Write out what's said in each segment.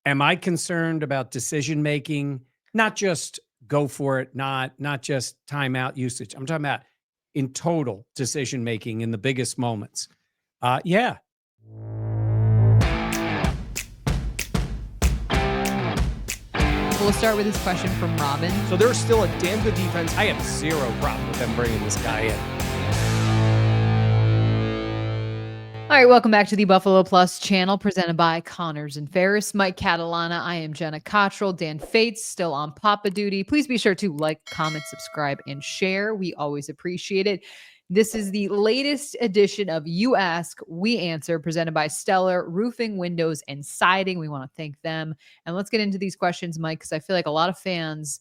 am I concerned about decision making? Not just go for it, not just timeout usage. I'm talking about in total decision making in the biggest moments. Yeah. We'll start with this question from Robin. So there's still a damn good defense. I have zero problem with them bringing this guy in. All right, welcome back to the Buffalo Plus channel presented by Connors and Ferris. Mike Catalana, I am Jenna Cottrell. Dan Fates still on Papa duty. Please be sure to like, comment, subscribe, and share. We always appreciate it. This is the latest edition of You Ask, We Answer, presented by Stellar Roofing, Windows, and Siding. We want to thank them. And let's get into these questions, Mike, because I feel like a lot of fans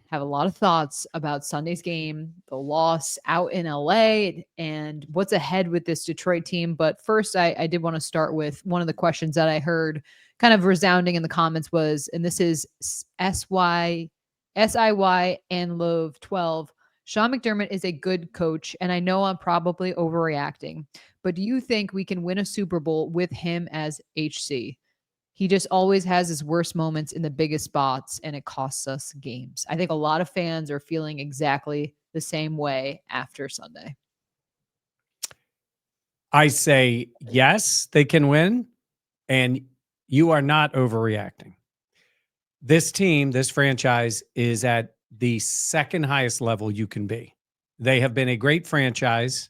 have a lot of thoughts about Sunday's game, the loss out in LA, and what's ahead with this Detroit team. But first, I did want to start with one of the questions that I heard kind of resounding in the comments was, and this is SIY and Love 12. Sean McDermott is a good coach, and I know I'm probably overreacting, but do you think we can win a Super Bowl with him as HC? He just always has his worst moments in the biggest spots, and it costs us games. I think a lot of fans are feeling exactly the same way after Sunday. I say, yes, they can win, and you are not overreacting. This team, this franchise is at the second highest level you can be. They have been a great franchise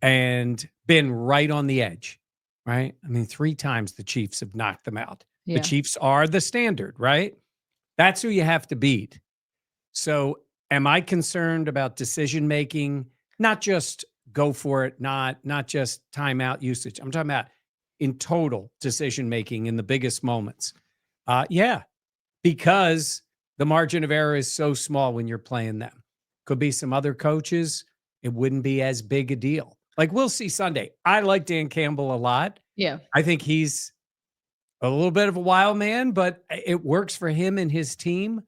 and been right on the edge. Right? I mean, 3 times the Chiefs have knocked them out. Yeah. The Chiefs are the standard, right? That's who you have to beat. So am I concerned about decision-making? Not just go for it, not just timeout usage. I'm talking about in total decision-making in the biggest moments. Yeah, because the margin of error is so small when you're playing them. Could be some other coaches. It wouldn't be as big a deal. Like, we'll see Sunday. I like Dan Campbell a lot. Yeah. I think he's a little bit of a wild man, but it works for him and his team.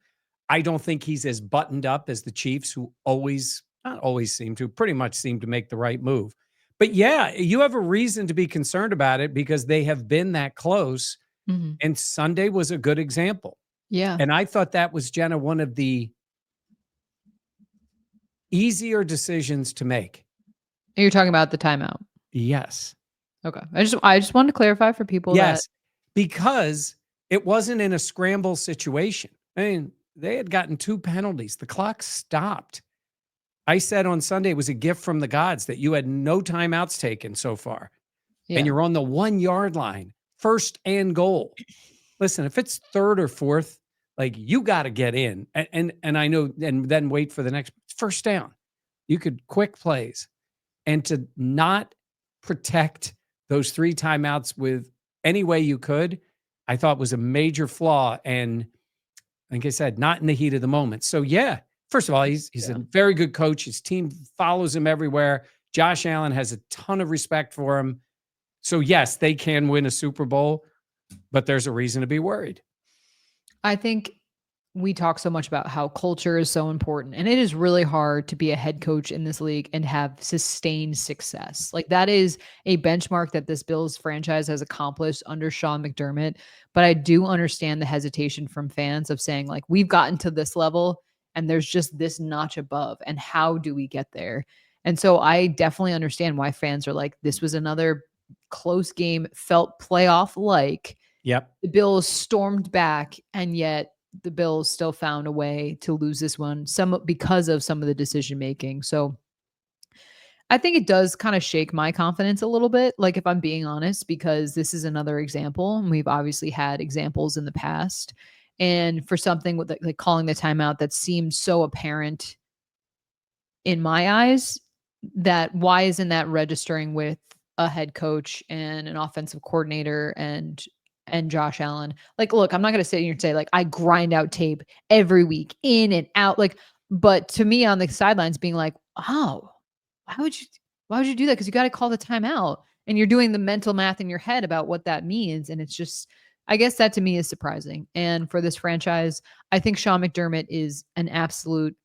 I don't think he's as buttoned up as the Chiefs, who pretty much seem to make the right move. But yeah, you have a reason to be concerned about it because they have been that close. Mm-hmm. And Sunday was a good example. Yeah. And I thought that was, Jenna, one of the easier decisions to make. You're talking about the timeout. Yes. Okay. I just wanted to clarify for people. Yes, because it wasn't in a scramble situation. I mean, they had gotten 2 penalties. The clock stopped. I said on Sunday it was a gift from the gods that you had no timeouts taken so far. Yeah. And you're on the 1-yard line, 1st and goal. Listen, if it's 3rd or 4th, like, you got to get in. And I know, and then wait for the next 1st down. You could quick plays. And to not protect those 3 timeouts with any way you could, I thought was a major flaw. And like I said, not in the heat of the moment. So yeah, first of all, he's a very good coach. His team follows him everywhere. Josh Allen has a ton of respect for him. So yes, they can win a Super Bowl, but there's a reason to be worried. I think we talk so much about how culture is so important, and it is really hard to be a head coach in this league and have sustained success. Like, that is a benchmark that this Bills franchise has accomplished under Sean McDermott. But I do understand the hesitation from fans of saying, like, we've gotten to this level and there's just this notch above, and how do we get there? And so I definitely understand why fans are like, this was another close game, felt playoff-like. Yep. The Bills stormed back, and yet the Bills still found a way to lose this one, because of some of the decision making. So I think it does kind of shake my confidence a little bit, like, if I'm being honest, because this is another example, and we've obviously had examples in the past. And for something with like calling the timeout that seemed so apparent in my eyes, that why isn't that registering with a head coach and an offensive coordinator and Josh Allen? Like, look, I'm not going to sit here and say, like, I grind out tape every week in and out. Like, but to me on the sidelines being like, oh, why would you do that? Because you got to call the timeout, and you're doing the mental math in your head about what that means. And it's just, I guess that to me is surprising. And for this franchise, I think Sean McDermott is an absolute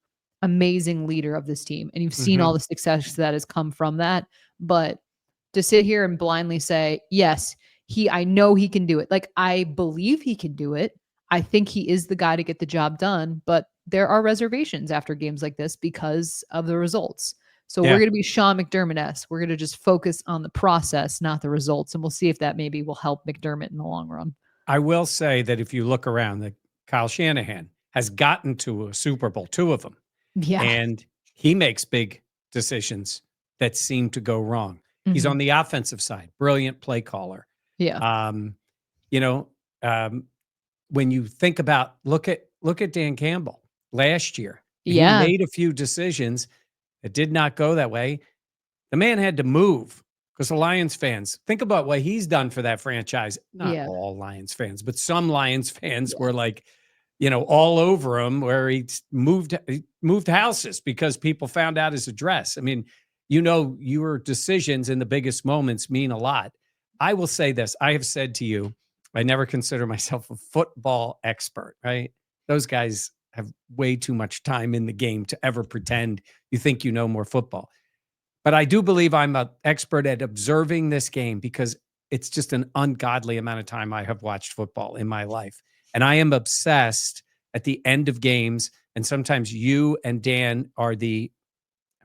amazing leader of this team. And you've seen all the success that has come from that. But to sit here and blindly say, yes, I know he can do it. Like, I believe he can do it. I think he is the guy to get the job done, but there are reservations after games like this because of the results. So we're Yeah. going to be Sean McDermott-esque. We're going to just focus on the process, not the results. And we'll see if that maybe will help McDermott in the long run. I will say that if you look around, that Kyle Shanahan has gotten to a Super Bowl, 2 of them, Yeah. and he makes big decisions that seem to go wrong. He's Mhm. on the offensive side, brilliant play caller. Yeah. Um, you know, when you think about look at Dan Campbell last year. He Yeah. made a few decisions that did not go that way. The man had to move because the Lions fans, think about what he's done for that franchise. Not Yeah. all Lions fans, but some Lions fans Yeah. were like, all over him, where he moved houses because people found out his address. I mean, your decisions in the biggest moments mean a lot. I will say this. I have said to you, I never consider myself a football expert, right? Those guys have way too much time in the game to ever pretend you think you know more football. But I do believe I'm an expert at observing this game because it's just an ungodly amount of time I have watched football in my life. And I am obsessed at the end of games. And sometimes you and Dan are I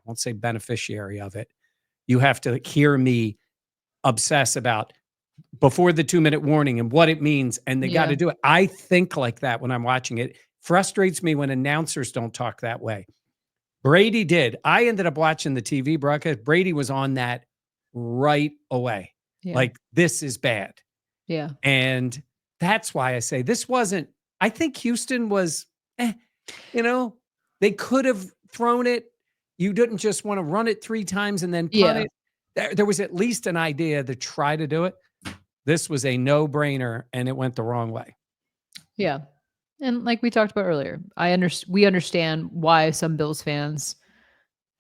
won't say beneficiary of it. You have to hear me obsess about before the 2-minute warning and what it means. And they got Yeah. to do it. I think like that when I'm watching it. Frustrates me when announcers don't talk that way. Brady did. I ended up watching the TV broadcast. Brady was on that right away. Yeah. Like, this is bad. Yeah. And that's why I say this wasn't, I think Houston was, they could have thrown it. You didn't just want to run it 3 times and then punt Yeah. it. There was at least an idea to try to do it. This was a no-brainer, and it went the wrong way. Yeah. And like we talked about earlier, we understand why some Bills fans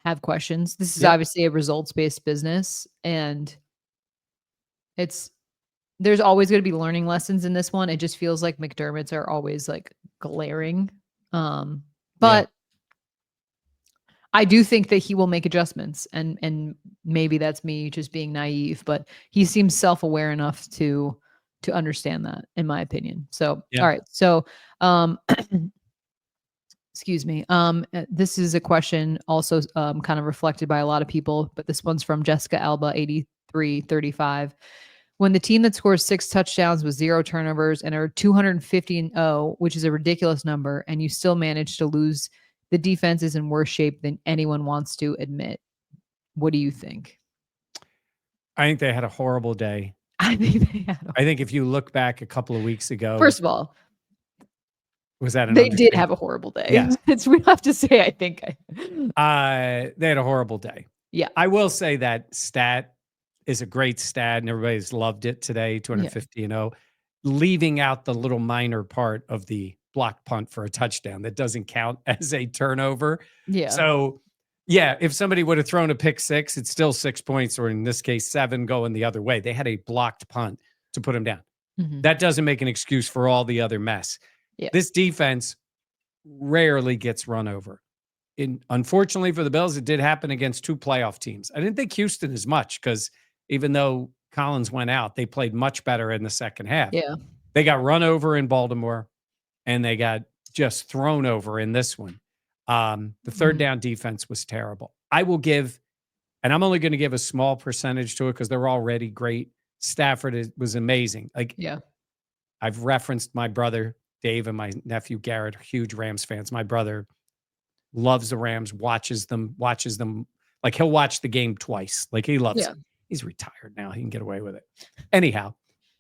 have questions. This is Yep. obviously a results-based business, and there's always going to be learning lessons in this one. It just feels like McDermott's are always like glaring. But I do think that he will make adjustments, and maybe that's me just being naive, but he seems self-aware enough to understand that, in my opinion. So, Yeah. all right. So, excuse me. This is a question also kind of reflected by a lot of people, but this one's from Jessica Alba, 8335. When the team that scores 6 touchdowns with 0 turnovers and are 250-0, which is a ridiculous number, and you still manage to lose, the defense is in worse shape than anyone wants to admit. What do you think? I think they had a horrible day. I think they had. I think if you look back a couple of weeks ago, First of all, was that an they did understatement? have a horrible day. Yes. We have to say, I think. They had a horrible day. Yeah. I will say that stat is a great stat, and everybody's loved it today, 250-0, leaving out the little minor part of the block punt for a touchdown that doesn't count as a turnover. Yeah. So, if somebody would have thrown a pick 6, it's still 6 points, or in this case, 7 going the other way. They had a blocked punt to put them down. Mhm. That doesn't make an excuse for all the other mess. Yeah. This defense rarely gets run over. Unfortunately for the Bills, it did happen against 2 playoff teams. I didn't think Houston as much because even though Collins went out, they played much better in the second half. Yeah. They got run over in Baltimore, and they got just thrown over in this one. The third down defense was terrible. I will give, and I'm only going to give a small percentage to it because they're already great. Stafford was amazing. I've referenced my brother Dave and my nephew Garrett, huge Rams fans. My brother loves the Rams, watches them. Like, he'll watch the game twice. Like, he loves it. He's retired now. He can get away with it. Anyhow,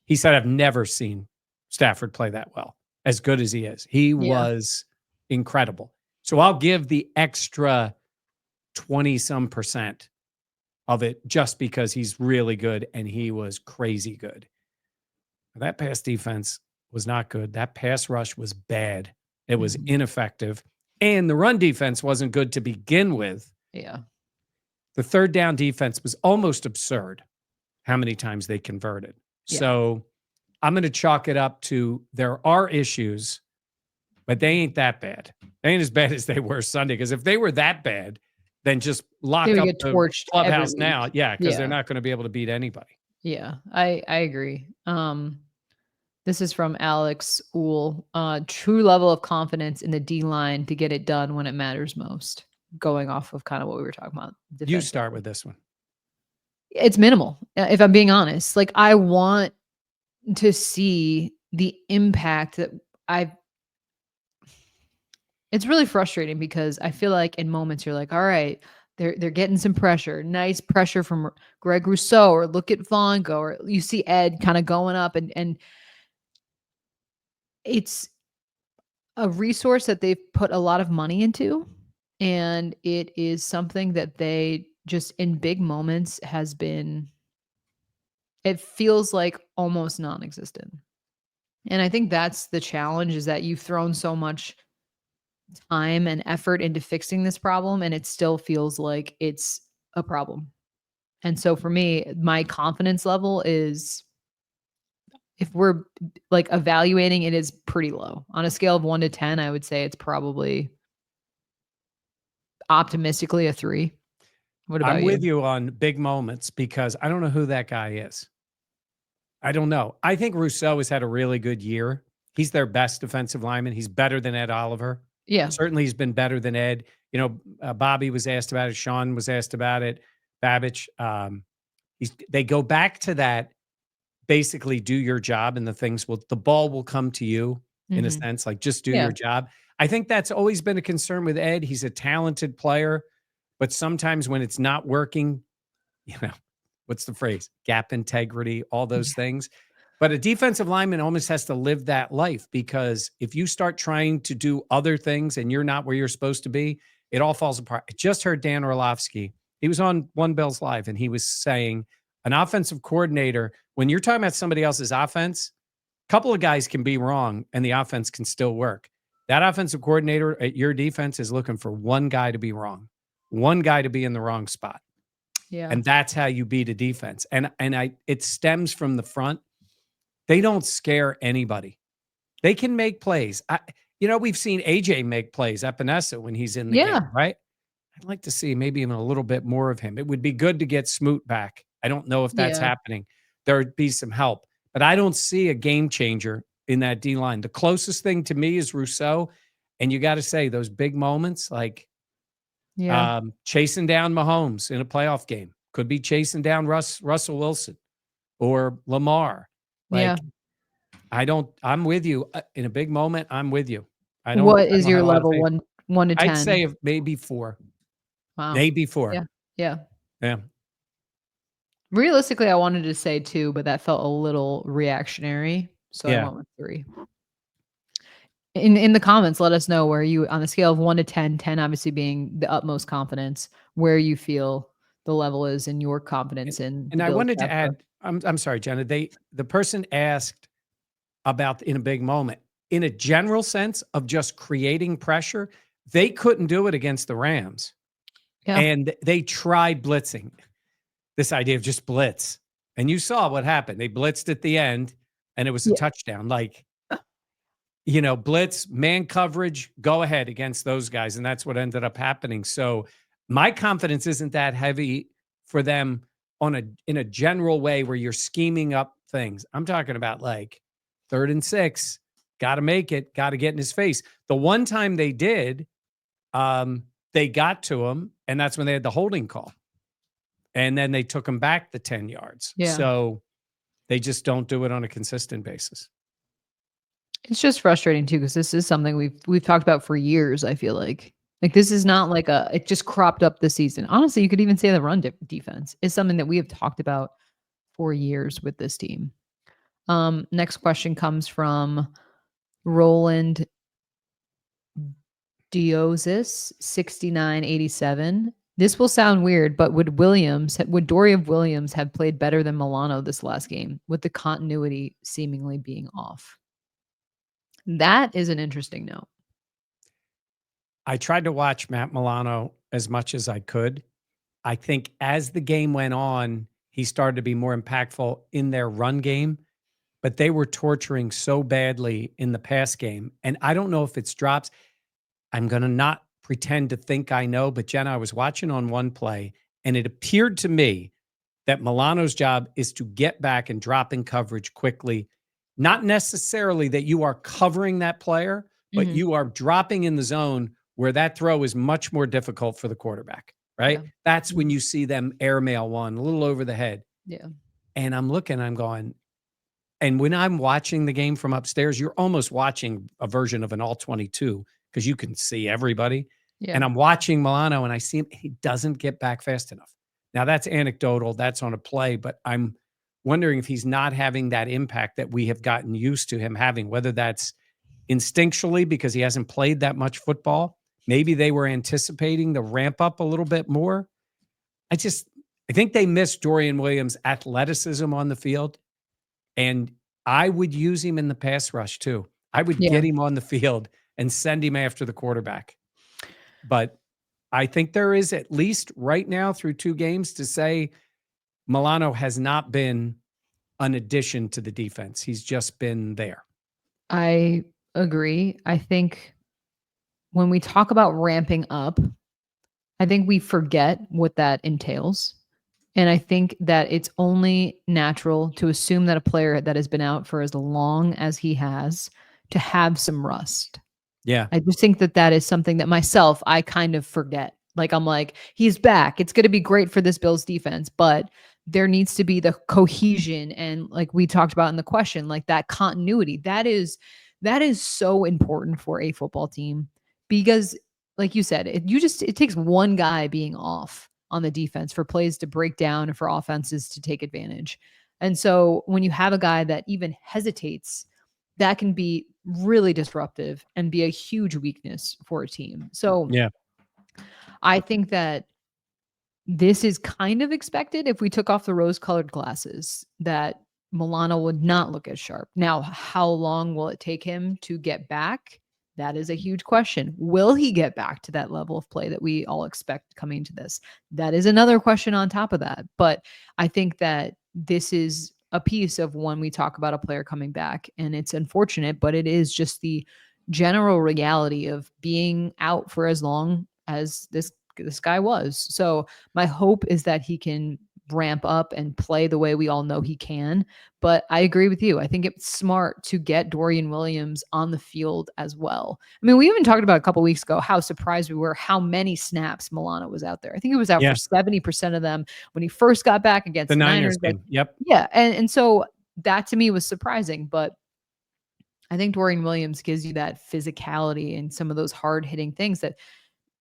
he said, I've never seen Stafford play that well, as good as he is. He was incredible. So I'll give the extra 20-some% of it just because he's really good, and he was crazy good. That pass defense was not good. That pass rush was bad. It was ineffective. And the run defense wasn't good to begin with. Yeah. The third down defense was almost absurd how many times they converted. Yeah. So I'm going to chalk it up to there are issues, but they ain't that bad. They ain't as bad as they were Sunday. Because if they were that bad, then just lock They would up get the torched clubhouse every now. week. Yeah, because they're not going to be able to beat anybody. Yeah, I agree. This is from Alex Uhl. True level of confidence in the D line to get it done when it matters most. Going off of kind of what we were talking about You start defensively. with this one. It's minimal, if I'm being honest. Like, I want to see the impact that I it's really frustrating because I feel like in moments you're like, all right, they're getting some pressure, nice pressure from Greg Rousseau, or look at Vaughn go, or you see Ed kind of going up, and it's a resource that they've put a lot of money into, and it is something that they just in big moments has been it feels like almost non-existent. And I think that's the challenge, is that you've thrown so much time and effort into fixing this problem and it still feels like it's a problem. And so for me, my confidence level is, if we're like evaluating, it is pretty low. On a scale of 1 to 10, I would say it's probably optimistically a 3. What I'm about with you? you on big moments because I don't know who that guy is. I don't know. I think Rousseau has had a really good year. He's their best defensive lineman. He's better than Ed Oliver. Yeah. Certainly, he's been better than Ed. You know, Bobby was asked about it. Sean was asked about it. Babbage. They go back to that. Basically, do your job, and the ball will come to you in a Mhm. sense. Like, just do Yeah. your job. I think that's always been a concern with Ed. He's a talented player, but sometimes when it's not working, you know, what's the phrase? Gap integrity, all those Yeah. things. But a defensive lineman almost has to live that life, because if you start trying to do other things and you're not where you're supposed to be, it all falls apart. I just heard Dan Orlovsky. He was on One Bills Live, and he was saying an offensive coordinator, when you're talking about somebody else's offense, a couple of guys can be wrong and the offense can still work. That offensive coordinator at your defense is looking for one guy to be wrong, one guy to be in the wrong spot. Yeah. And that's how you beat a defense. And it stems from the front. They don't scare anybody. They can make plays. We've seen AJ make plays at Panessa when he's in the game, Yeah. right? I'd like to see maybe even a little bit more of him. It would be good to get Smoot back. I don't know if that's Yeah. happening. There would be some help, but I don't see a game changer in that D line. The closest thing to me is Rousseau. And you got to say, those big moments, like Yeah. chasing down Mahomes in a playoff game, could be chasing down Russell Wilson or Lamar. Yeah. Like, I'm with you in a big moment. I'm with you. What I is don't your have a lot of level? faith. 1 to I'd 10? say maybe 4, Wow. maybe 4. Yeah. Yeah. Yeah. Realistically, I wanted to say 2, but that felt a little reactionary, so I Yeah. went with 3. In the comments, let us know where you, on a scale of 1 to 10, 10 obviously being the utmost confidence, where you feel the level is in your And, confidence in and the I Bills' wanted to pass rush. add, I'm sorry, Jenna. The person asked about in a big moment. In a general sense of just creating pressure, they couldn't do it against the Rams. Yeah. And they tried blitzing. This idea of just blitz. And you saw what happened. They blitzed at the end and it was a Yeah. touchdown. Like, blitz, man coverage, go ahead against those guys. And that's what ended up happening. So my confidence isn't that heavy for them in a general way where you're scheming up things. I'm talking about like 3rd and 6, got to make it, got to get in his face. The one time they did, they got to him, and that's when they had the holding call. And then they took him back the 10 yards. Yeah. So they just don't do it on a consistent basis. It's just frustrating too, because this is something we've talked about for years, I feel like. Like, this is not like it just cropped up this season. Honestly, you could even say the run defense is something that we have talked about for years with this team. Next question comes from Roland Diosis 6987. This will sound weird, but would Dory of Williams have played better than Milano this last game, with the continuity seemingly being off? That is an interesting note. I tried to watch Matt Milano as much as I could. I think as the game went on, he started to be more impactful in their run game, but they were torturing so badly in the pass game. And I don't know if it's drops. I'm going to not pretend to think I know, but Jenna, I was watching on one play and it appeared to me that Milano's job is to get back and drop in coverage quickly. Not necessarily that you are covering that player, but Mhm. you are dropping in the zone where that throw is much more difficult for the quarterback, Yeah. right? That's when Mhm. you see them airmail one a little over the head. Yeah. And I'm looking, I'm going, and when I'm watching the game from upstairs, you're almost watching a version of an all 22 because you can see everybody. Yeah. And I'm watching Milano and I see him, he doesn't get back fast enough. Now that's anecdotal, that's on a play, but I'm wondering if he's not having that impact that we have gotten used to him having, whether that's instinctually because he hasn't played that much football. Maybe they were anticipating the ramp up a little bit more. I just, I think they missed Dorian Williams' athleticism on the field. And I would use him in the pass rush too. I would Yeah. get him on the field and send him after the quarterback. But I think there is at least right now through 2 games to say Milano has not been an addition to the defense. He's just been there. I agree. I think when we talk about ramping up, I think we forget what that entails. And I think that it's only natural to assume that a player that has been out for as long as he has to have some rust. Yeah. I just think that that is something that myself, I kind of forget. Like, I'm like, he's back. It's going to be great for this Bills defense, but there needs to be the cohesion and like we talked about in the question, like that continuity. That is so important for a football team because like you said, it takes one guy being off on the defense for plays to break down and for offenses to take advantage. And so when you have a guy that even hesitates, that can be really disruptive and be a huge weakness for a team. So Yeah. I think that this is kind of expected if we took off the rose colored glasses that Milano would not look as sharp. Now, how long will it take him to get back? That is a huge question. Will he get back to that level of play that we all expect coming into this? That is another question on top of that. But I think that this is a piece of when we talk about a player coming back. And it's unfortunate, but it is just the general reality of being out for as long as this guy was. So my hope is that he can ramp up and play the way we all know he can. But I agree with you. I think it's smart to get Dorian Williams on the field as well. I mean, we even talked about a couple weeks ago how surprised we were how many snaps Milano was out there. I think he was out for Yeah. 70% of them when he first got back against The the Niners Niners. Like, game. Yep. yeah, and so that to me was surprising, but I think Dorian Williams gives you that physicality and some of those hard hitting things that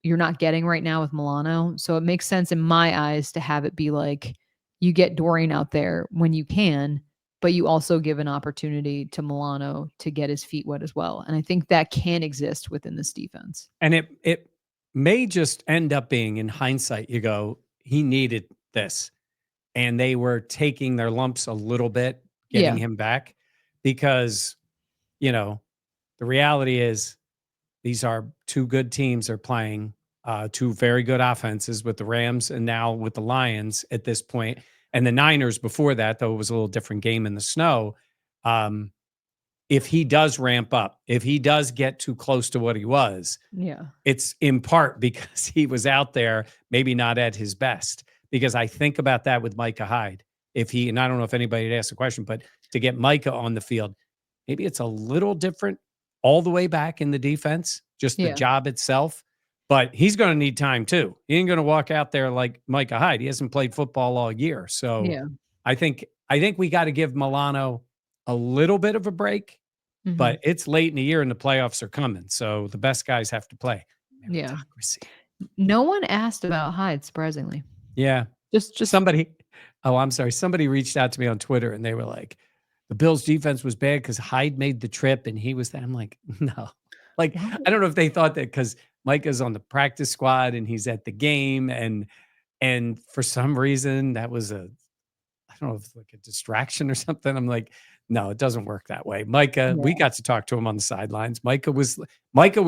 you're not getting right now with Milano. So it makes sense in my eyes to have it be like you get Dorian out there when you can, but you also give an opportunity to Milano to get his feet wet as well. And I think that can exist within this defense. And it may just end up being in hindsight, you go, he needed this. And they were taking their lumps a little bit, getting Yeah. him back because, you know, the reality is these are 2 good teams are playing, 2 very good offenses with the Rams and now with the Lions at this point, and the Niners before that, though it was a little different game in the snow. Um, if he does ramp up, if he does get too close to what he was, Yeah. it's in part because he was out there, maybe not at his best. Because I think about that with Micah Hyde. If he, and I don't know if anybody had asked the question, but to get Micah on the field, maybe it's a little different all the way back in the defense, just the Yeah. job itself. But he's going to need time too. He ain't going to walk out there like Micah Hyde. He hasn't played football all year. So Yeah. I think we got to give Milano a little bit of a break, Mhm. but it's late in the year and the playoffs are coming. So the best guys have to play. Yeah. Meritocracy. No one asked about Hyde, surprisingly. Yeah. Just Somebody oh, I'm sorry. Somebody reached out to me on Twitter and they were like, the Bills defense was bad because Hyde made the trip and he was there. I'm like, no. Like, I don't know if they thought that because Micah's on the practice squad and he's at the game and for some reason that was I don't know if it's like a distraction or something. I'm like, no, it doesn't work that way. Micah, we yeah. got to talk to him on the sidelines. Micah was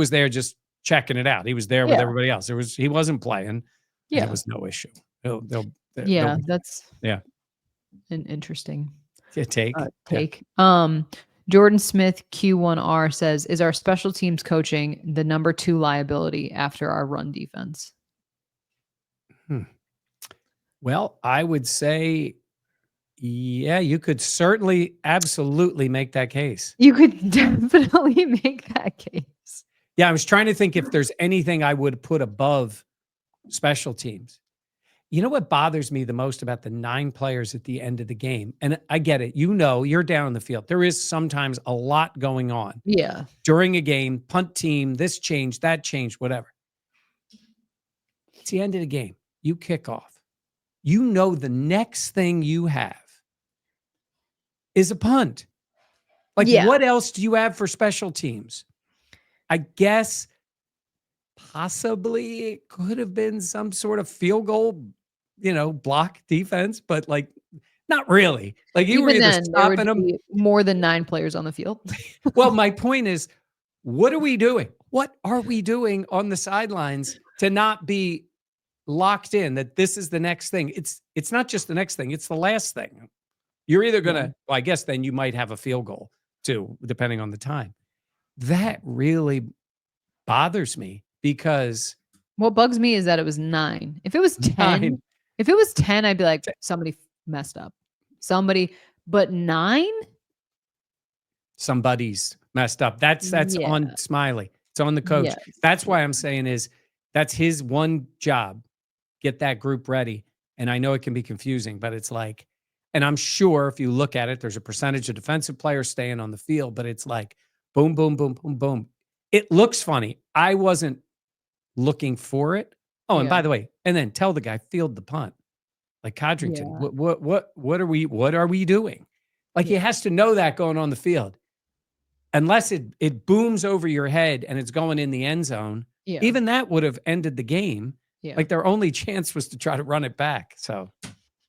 there just checking it out. He was there with Yeah. everybody else. He wasn't playing and it Yeah. was no issue. They'll Yeah. That's yeah. an interesting Take. Yeah. take. Jordan Smith Q1R says, "Is our special teams coaching the number 2 liability after our run defense?" Hmm. Well, I would say, yeah, you could certainly, absolutely make that case. You could definitely make that case. Yeah, I was trying to think if there's anything I would put above special teams. You know what bothers me the most about the 9 players at the end of the game? And I get it. You know, you're down in the field. There is sometimes a lot going on Yeah. during a game, punt team, this change, that change, whatever. It's the end of the game. You kick off. You know the next thing you have is a punt. Like, Yeah. what else do you have for special teams? I guess possibly it could have been some sort of field goal, block defense, but like not really. Like you were Even either then, there would stopping them. be more than 9 players on the field. Well, my point is, what are we doing? What are we doing on the sidelines to not be locked in that this is the next thing? It's not just the next thing, it's the last thing. You're either gonna, well, I guess then you might have a field goal too, depending on the time. That really bothers me because What bugs me is that it was 9. If it was 10, 9. if it was 10, I'd be like, somebody messed up. But 9? Somebody's messed up. That's Yeah. on Smiley. It's on the coach. Yes. That's why I'm saying is that's his one job. Get that group ready. And I know it can be confusing, but it's like, and I'm sure if you look at it, there's a percentage of defensive players staying on the field, but it's like boom, boom, boom, boom, boom. It looks funny. I wasn't looking for it. Oh, and Yeah. by the way, and then tell the guy field the punt. Like Codrington, what are we doing? Like he has to know that going on the field. Unless it booms over your head and it's going in the end zone, Yeah. even that would have ended the game. Yeah. Like their only chance was to try to run it back. So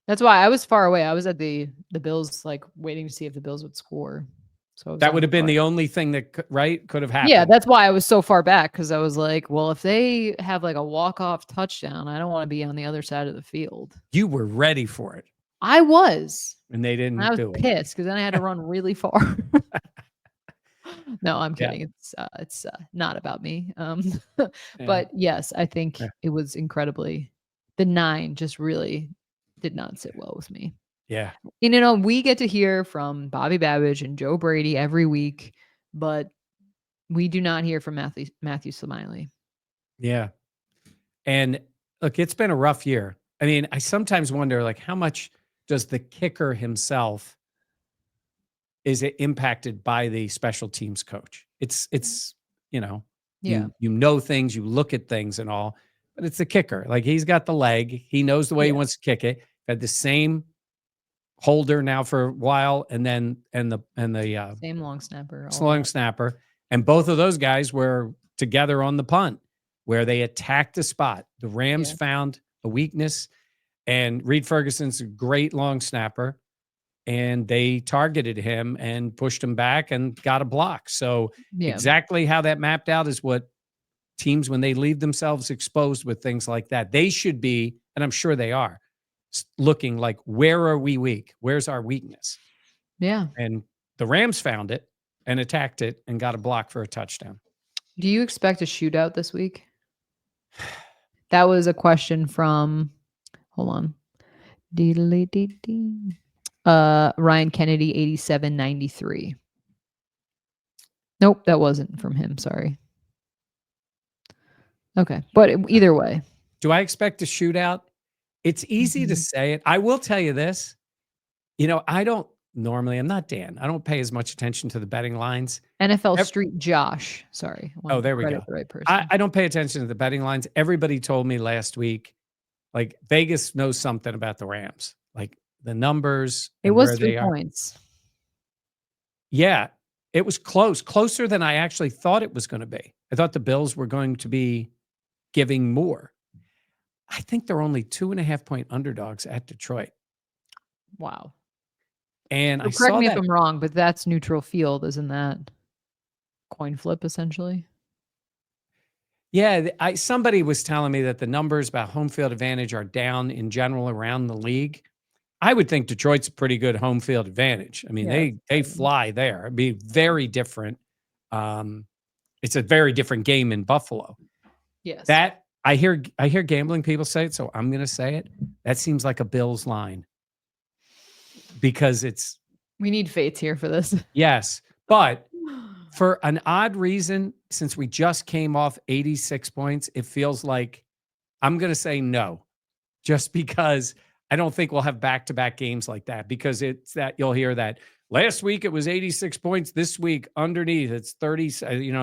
That's why I was far away. I was at the Bills, like waiting to see if the Bills would score. So that would have been the only thing that could have happened. Yeah, that's why I was so far back, because I was like, well, if they have like a walk-off touchdown, I don't want to be on the other side of the field. You were ready for it. I was. And they didn't And I was do it. pissed because then I had to run really far. No, I'm Yeah. kidding. It's not about me. But yes, I think it was incredibly. The 9 just really did not sit well with me. Yeah. And, we get to hear from Bobby Babbage and Joe Brady every week, but we do not hear from Matthew Smiley. Yeah. And look, it's been a rough year. I mean, I sometimes wonder, like, how much does the kicker himself is it impacted by the special teams coach? It's you know things, you look at things and all, but it's the kicker. Like he's got the leg, he knows the way he wants to kick it. Had the same holder now for a while, and then the Same long snapper. long snapper, and both of those guys were together on the punt where they attacked the spot. The Rams found a weakness, and Reed Ferguson's a great long snapper, and they targeted him and pushed him back and got a block. So exactly how that mapped out is what teams, when they leave themselves exposed with things like that, they should be, and I'm sure they are, looking like, where are we weak? Where's our weakness? Yeah. And the Rams found it and attacked it and got a block for a touchdown. Do you expect a shootout this week? That was a question from, hold on. Ryan Kennedy, 8793. Nope, that wasn't from him. Sorry. Okay. But either way. Do I expect a shootout? It's easy to say it. I will tell you this. I don't normally, I'm not Dan. I don't pay as much attention to the betting lines. NFL Street Josh. Sorry. Oh, there we go. The right person. I don't pay attention to the betting lines. Everybody told me last week, like Vegas knows something about the Rams, like the numbers. It was 3 points. Yeah, it was closer than I actually thought it was going to be. I thought the Bills were going to be giving more. I think they're only 2.5 point underdogs at Detroit. Wow. And correct me if I'm wrong, but that's neutral field, isn't that coin flip essentially? Yeah, somebody was telling me that the numbers about home field advantage are down in general around the league. I would think Detroit's a pretty good home field advantage. I mean, they fly there. It'd be very different. It's a very different game in Buffalo. Yes. That I hear gambling people say it, so I'm going to say it. That seems like a Bills line because it's We need Fates here for this. yes, but for an odd reason, since we just came off 86 points, it feels like I'm going to say no, just because I don't think we'll have back-to-back games like that, because it's that you'll hear that last week it was 86 points. This week underneath it's 30,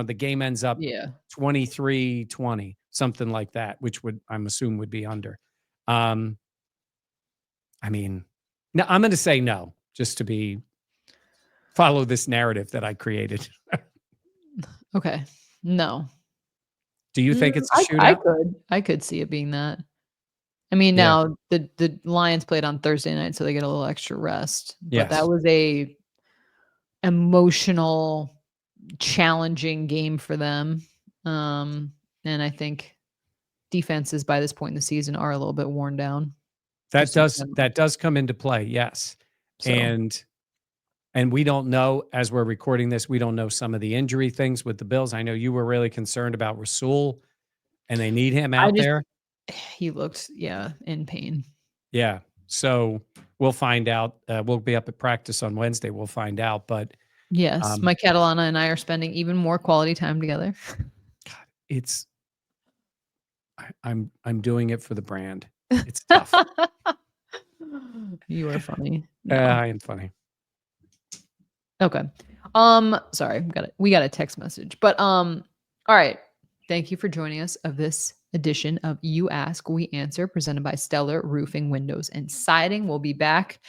the game ends up Yeah. 23-20, something like that, which I'm assuming would be under. I mean, no, I'm going to say no, just to follow this narrative that I created. Okay. No. Do you think it's a I shootout? I could see it being that. I mean, Yeah. now the Lions played on Thursday night, so they get a little extra rest. But that Yes. was a emotional, challenging game for them. And I think defenses by this point in the season are a little bit worn down. That Just in does general. come into play, yes. So And we don't know, as we're recording this, we don't know some of the injury things with the Bills. I know you were really concerned about Rasul, and they need him I out just there. he looked, in pain. Yeah. So we'll find out. We'll be up at practice on Wednesday. We'll find out. But Yes, my Catalana and I are spending even more quality time together. it's I'm doing it for the brand. It's tough. You are funny. No. I am funny. Okay. Sorry, we got a text message. But all right. Thank you for joining us of this edition of You Ask, We Answer, presented by Stellar Roofing, Windows, and Siding. We'll be back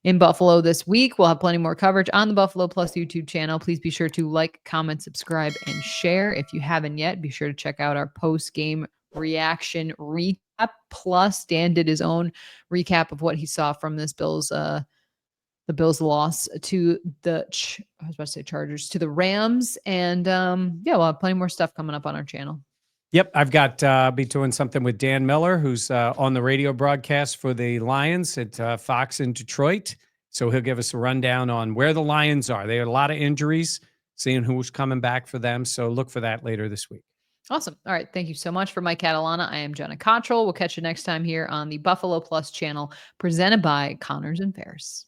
in Buffalo this week. We'll have plenty more coverage on the Buffalo Plus YouTube channel. Please be sure to like, comment, subscribe, and share. If you haven't yet, be sure to check out our post-game reaction recap. Plus, Dan did his own recap of what he saw from this the Bills loss to I was about to say Chargers, to the Rams. And we'll have plenty more stuff coming up on our channel. Yep, I've got be doing something with Dan Miller, who's on the radio broadcast for the Lions at Fox in Detroit. So he'll give us a rundown on where the Lions are. They had a lot of injuries, seeing who's coming back for them. So look for that later this week. Awesome. All right. Thank you so much. For Mike Catalana, I am Jenna Cottrell. We'll catch you next time here on the Buffalo Plus channel, presented by Connors and Ferris.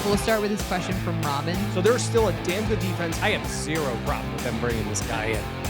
We'll start with this question from Robin. So there's still a damn good defense. I have zero problem with them bringing this guy in.